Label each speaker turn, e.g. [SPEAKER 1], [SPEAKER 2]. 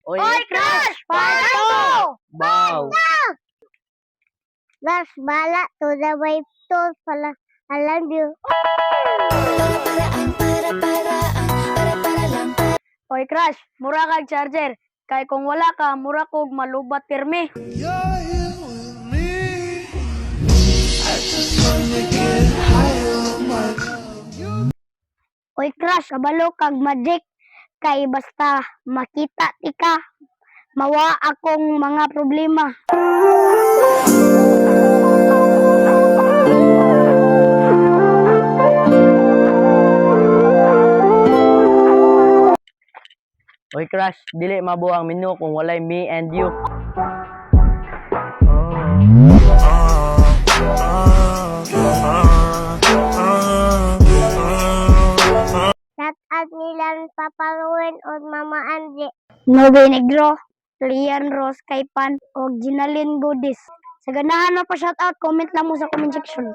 [SPEAKER 1] Oy, Crush! Part 2!
[SPEAKER 2] Wow!
[SPEAKER 1] That's bala to the wave to pala. I love you. Oy, Crush! Mura kag charger. Kay kung wala ka, mura kog malubat pirmi.
[SPEAKER 3] You're here with me. I just wanna get higher on my love.
[SPEAKER 1] Oy, Crush! Kabalo kag magic. Kay basta makita tika, mawa akong mga problema.
[SPEAKER 2] Oy, Crush, dili mabuo ang menu kung walay me and you.
[SPEAKER 1] Shout out nilang Papa Ruben o Mama Angie. Nobe Negro, Lian Rose Kaipan o Ginalyn Godis. Sa ganahan mo pa shout out, comment lang mo sa comment section.